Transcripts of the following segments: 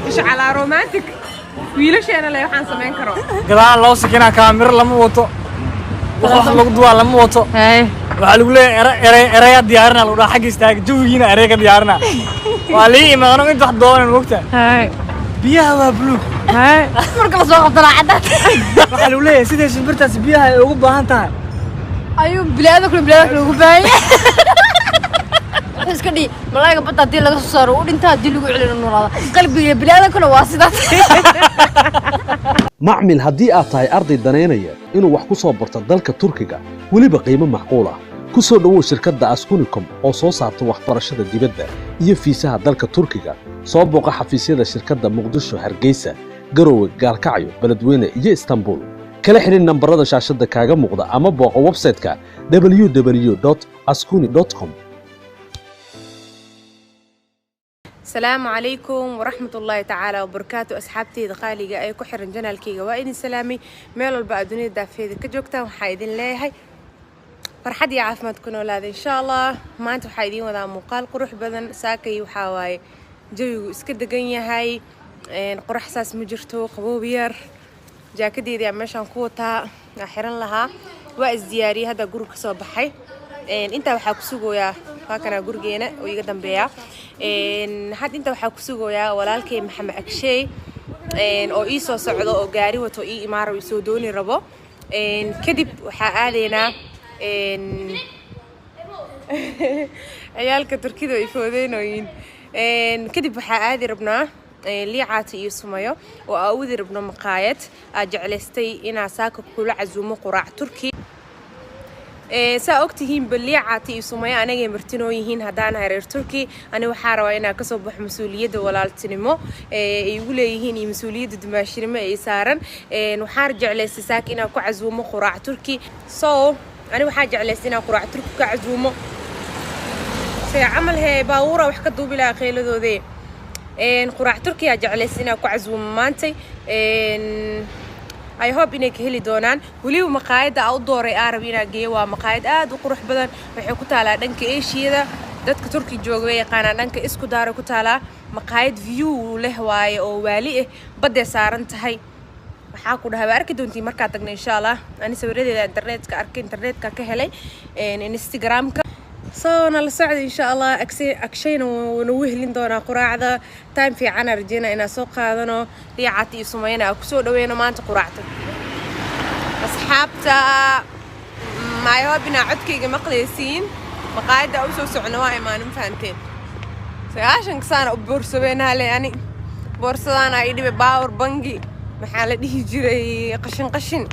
إيش على رومانتك ويلش أنا لا يحان سمين كرو قلنا الله سكينة كاميرا لما وطو وخلاص لقدوا لما وطو هاي وعلى إريا ديارنا لو حق يستاق جوجينا إريا ديارنا وعلي ما أنا كنت حضون الوقت هاي بيها وبلوك هاي مركز سوق طلع عدد وعلى سيدي سبرتاس بيها وقبها أنت أيوة بلادك وقبها بس كدي ملاك بطل دي لك صار وأنت هدي لك على النور قلبي بلادك ولا واسطة معمل هدي أعطي أرض الدنينية إنه وحكو برتا دالك تركيا وليبا قيمة معقولة كسو دو شركة أسكونيكم أو صوصات وحبرشة ديبادة iyo fiisaha dalka Turkiga soo booqa xafiisyada shirkadda Muqdisho Hargeysa Garowe Gaalkacyo Beledweyne iyo Istanbul kala xiriir nambarada shaashada kaaga muuqda ama booqo website-ka www.askuni.com السلام عليكم ورحمة الله تعالى وبركاته أصحابتي دقاليقة أي كحرن جنالكيقة وإني سلامي ميلو البقدوني دافيدي كجوكتا وحايدين ليهي فرحدي عافمة تكونوا أولاد إن شاء الله ما أنتوا حايدين وذا مقال قروح بدن ساكي وحاواي جوي اسكد قنية هاي قروح ساس مجرتو قبوبير جاكدي دي عمشان قوتا أحيران لها وإزدياري هذا قروك صباحي انت waxaa ku sugoyaa faakana gurgeena oo iga dambeeya had inta waxaa ku sugoyaa walaalkay Maxamed Akshay oo ii soo socdo oo gaari wato ii imaaro ii soo dooni rabo kadib waxaa aaleena ciyaalka Turkida ay foodeenooyin kadib waxaa aadi rabnaa liicaati iyo sumayo oo aawadi rabno maqaayad jeclaystay inaa saaka kula cazuumo quraac Turki سأكتهم بالليعاتي سمية أنا جمرتنو يهين هدان هرير تركي أنا وحارة أنا كسب مسؤولية ولا التنمو يقول يهين مسؤولية دمشق ما يسارن نحارج على ساك إنا كعزومة قراع تركي أنا وحاج على سنا قراع تركي كعزومة سيعمل هي باورة وحكتوا بلا خيل ذي قراع تركي أجعل سنا كعزومة مانتي I hope إنك هلي دونان وليو مقاعد أو دوري عربينا جوا مقاعد وقروح بدن وحكوت على دنك إيش هذا دتك تركي جوجوية قانا دنك إسكو دار كوت على مقاعد فيو له واي أو والي بدي صارن تهاي وحاكو ده بارك دونتي مركاتك إن شاء الله أنا سويت الإنترنت كأرك إنترنت كهلي إنستغرام صونا السعد إن شاء الله أكشين ونوهلين دونا قراعة تايم في عنا رجينا إن سوق هذا ليعاتي سمينا أكسو دوينا ما أنت قراعته أصحابتا ما يهبنا عدكي مقليسين مقاعدة أو سو سعنواي ما نفهمتين عشان كسان بورصة بينها يعني بورصة أنا إيدي بباور بنجي محل دي جري قشن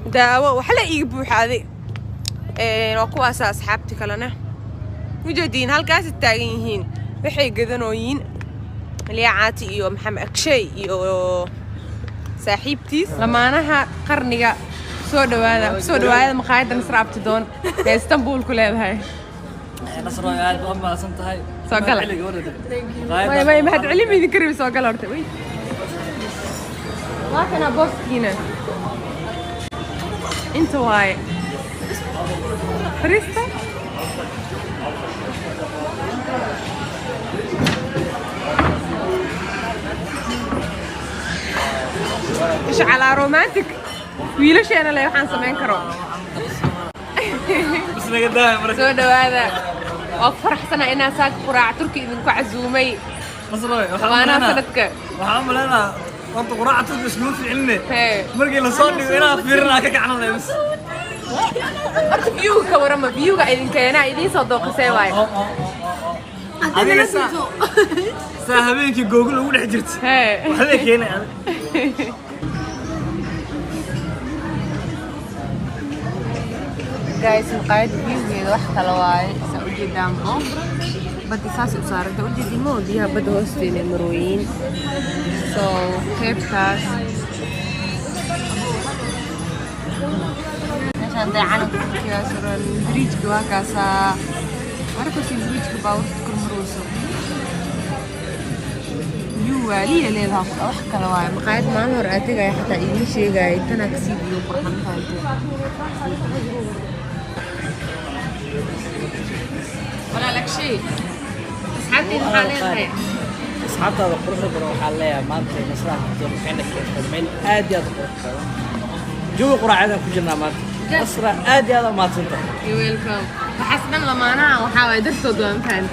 داوة وحلا يجيبوا هذه وقوا أساس أصحابتي كلنا وجدين هالكاس التاجين وحي جذنوين اللي عاتي إيو محمد أكشي إيو صاحبتي لما أنا قرنية سودوا هذا مقاعد نصر عبتدون في اسطنبول كلها هاي نصر هاي ما صنت هاي سوقلا ما حد علمي ذكر سوقلا ارتوي ما كان بوس هنا انت واي فريستا إيش على رومانتك ويلش أنا لا يحان سمين كرو بس نقدام سودوا هذا أكثر حسنا إنها ساق قراع تركي إذن كعزومي مصروي وأنا سندك وحامل أنا وأنت قراع تركي شنو في علمي مرقي لصوني وأنا فيرنا كعنا لابس فيو كورما فيو قاعدين كينا إذن صدق سواي أنا ساهبينك جوجل ولا حجرت وهذا كينا guys مقاعد فيو واحد كلاواي سأوجي دامبو بدي ساس وصار أنت أوجي ديمو ديها بدو هستين المروين كيف كاس عشان دعنا كذا صار البريج جوا كاسا عارفة شو البريج كباور كل مروسو يوالي اللي ذا واحد كلاواي مقاعد ما نور أتيجا حتى إيش جاي تناكسي بيو برهان فايتو شيء أصحابتي الحالين أصحابتها قرصة بروح عليها ما أنت مسرح تقول عندك من آدي هذا قرصة جو قرعة هذا كجنا ما أسرع آدي هذا ما تنتهي ويلكم وحسنا لما أنا وحاول درت دوام كان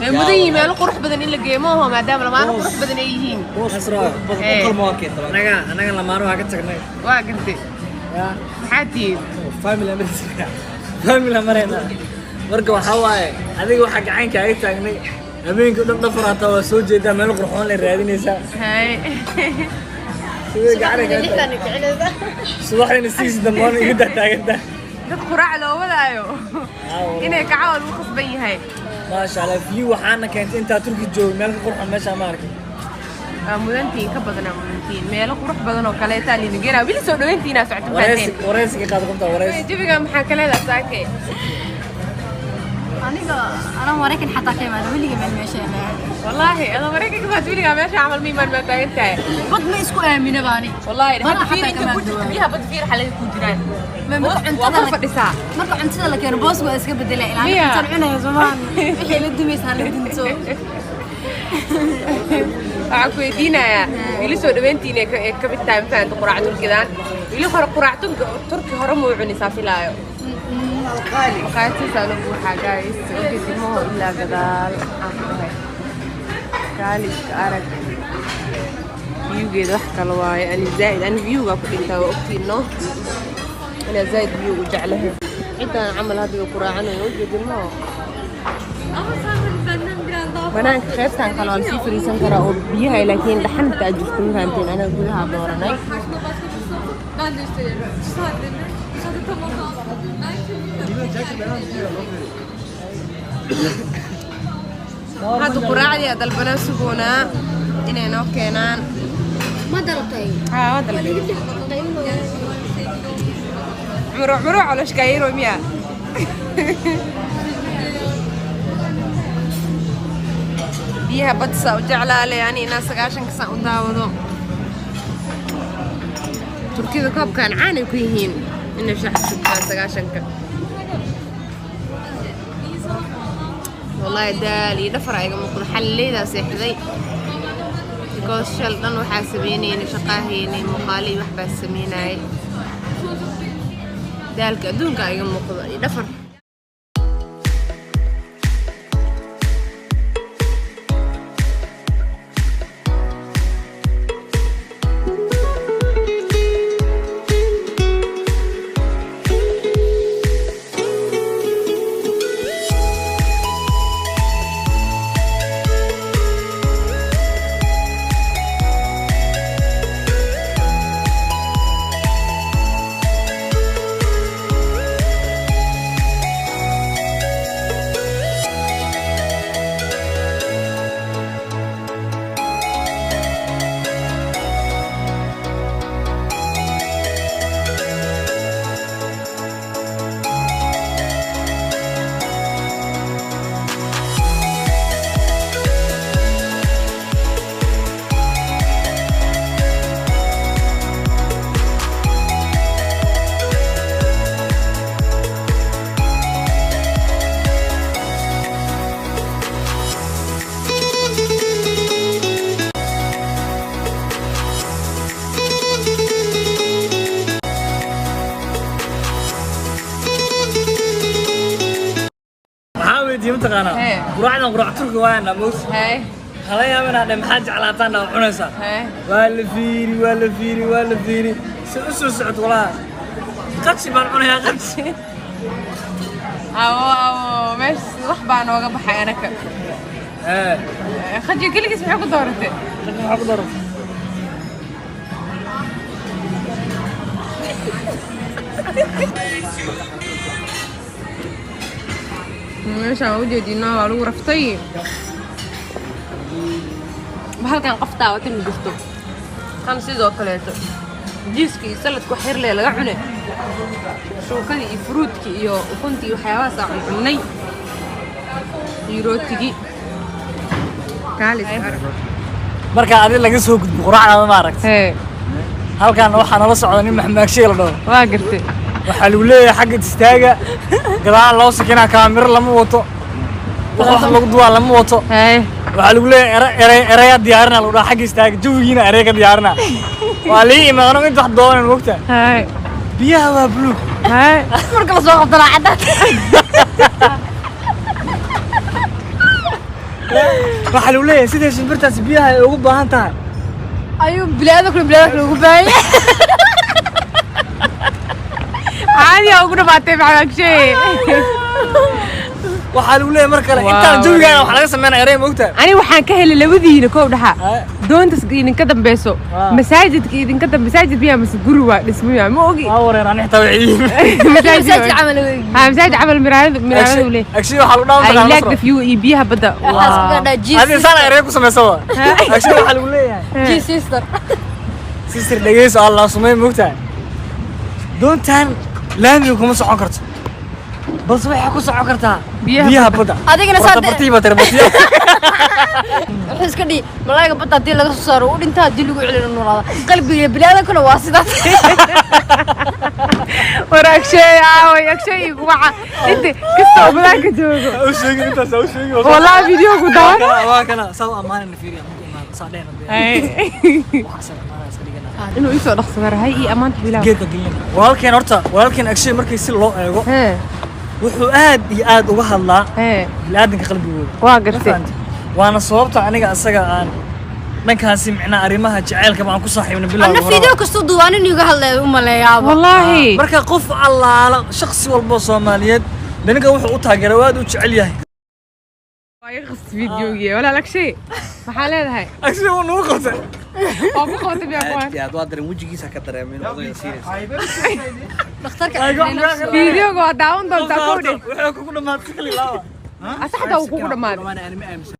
مدني ما له قرح بدن إلا جيموه ما دام لما أنا قرح بدن أيهين أسرع بطل مواكب أنا لما أروح أكتر واقفتي يا حاتي فاميلي أمريكا فاميلي أمريكا مركب حواي هذيك وحق عينك عيت تاني أمين كل نفر هتوا سوجي ده ماله قرحون للرياضين يسا هاي سوي قاعدة صباحي نسيس دماني يقدر تاجده dad quraac loo wadaayo inay kacawal u khasban yahay ما شاء الله في وحنا كانت أنت تركي جو مالك قرحون ماشي أمارك mudantiin ka badan mudantiin meelo qurux badan oo kale taa liingeena wili soo dhaweyntiina socdo faateen ورئيسك قاعد قمت ورئيس jibiga maxaa kale la saakay أنا مريكن حتى كمان ولي كمان ماشي wallahi ana mareyka ka baad wiliga meesha amal miiman ma taagantahay بد ما يسكو آمنة باني wallahi Mana hadda fiir xataa inta kama ku jirto biyaha bad fiir xalay ku jiraan waa waa fadhisaa marka cuntada la keeno boos waa iska bedelay ilaa Miya? intaan cunayo Soomaan wixii la dumaysaa la dinto waxaan ku weydiinayaa wili soo dhaweyntiina ee ka mid tahay faanta quraac turkidaan wili hore quraac turki hore muu cunisaa filaayo qaatiisa lagu waxaa guys ogedimaho ilaa gadaal kaaliska arag viewgeeda wax kale waaye ani zaaid ani viewga ku dhintaa waa ogtiino inaa zaaid viewga jeclahay cidaan camal hadda quraacanayo ogedimaho banaanka qaybtan kale waa lasii fariisan karaa oo biyaha laakiin dhaxanta aad jirto ma fahamteen anaga gudaha dooranay hadda quraacdii aa dalbanaa sugoonaa inay noo keenaan ما درتي haa waa dalbay cumro coloshkaayiro miya biyaha badsa u jeclaale ani inaa 9 saan u daawado turkida koobkan caan ay ku yihiin inay shax shubtaan 9ka wallahi daal iyo dhafar ayga muuqdo xalleedaa seexday because shal dhan waxaa sameynayna shaqaahaynay muuqaali wax baa sameynayay daalka adduunka ayga muuqdo iyo dhafar دي متقانا قرعنا قرع تركي وانا موس هاي هلا يا من هذا محاج على طنا وحنسا هاي ولا فيري سو سعد والله قدش بان عنها قدش أو مش wax baan ooga baxay anaka khadji kaligiis maxay ku dooratay waxaa ku dooratay meeshaan u jeedinaa waa lagu raftay halkan qoftaa wata ma jirto kan sidoo kaleeto jiiska iyo saladka wax yar lee laga cunay shuukadii iyo fruutkii iyo ukuntii iyo waxyaabahaas aan cunnay iyo rootigii kaalis arag marka adii laga soo gudbo quraacda ma aragtay halkan waxaa nala socda nin maxamed sheey la dhaho waa gartay waxaa lagu leeyahay xagga istaaga gadaal loo sakinaa kaamiro lama wato wax lagu duwaa lama wato Hey. waxaa lagu leeyahay eraya diyaarina lagu dhaha xagga istaaga jawigiina ereyga diyaarina waa lii imaano inta wax doonan mogta Hey. biyaha waa buluug Hey. Marka la soo qabto cadaan. waxaa lagu leeyahay sidee shimbirtaas biyaha ay ugu baahan tahay Ayuu bilaadku ugu baahan yahay. عادي أقول ما تبع شيء waxaa lagu leeyahay mar kale intaan jawigaana wax laga sameynaa erey mogta أنا وحان كهل لودينا كوب دحا دون تسقين كدم بيسو مساجد كيدين كدم مساجد بيها مس جروا اسمها مو أوكي waa wareeraan xitaa wiciin Masaajid camal weey. ها مساجد عمل مرايد وليه agshi waxaa lagu dhawan I like the view يبيها بدأ Waxaas ka dhaa Jesus. adi insaan erey ku samaysa waa agshi waxaa lagu leeyahay Jesus sister. sister dhegeyso allah sumay mogta doontaan laamiga kuma socon karto balse waxay ku socon kartaa biyaha badda Adigana saad bartiiba tarbatiya wuxuu iska dhigi malaayga badda hadii laga soo saaro u dhintaa hadii lagu celin noolaada qalbiga bilaadankuna waa sidaas وراك شيء وياك شيء وقع أنت كسر بلاك جوجو u sheegin intaas u sheegin والله فيديو قدام waa kana saw amaana fiiriya saadeen إنه يسوى نخسر هاي أمان تبلا geedka gelina walaalkeen agshay markii si loo eego ها wuxuu aad iyo aad uga hadlaa ها bilaadanka qalbigooda واقرتي waana sababta aniga asaga aan dhankaasi micnaa arrimaha jaceylka baan ku saaxiibna bilaa Anna video kasto duwaanin iga hadlay u maleeyaaba. والله marka qof allaala shakhsi walba Soomaaliyeed daniga wuxuu u taageeray waad u jecel yahay يخص فيديو ولا لك شيء محل هاي agshay uu nagu qabtay أبو خوتي يا أخوان aad waa dareem wajigiisa ka dareemay odayga serious Dhakhtarka فيديو قاعد داون دون تاكودي wuxuu kugu dhamaatay kali laawa أصحى ده وكوكو دمان waana anime aaminsan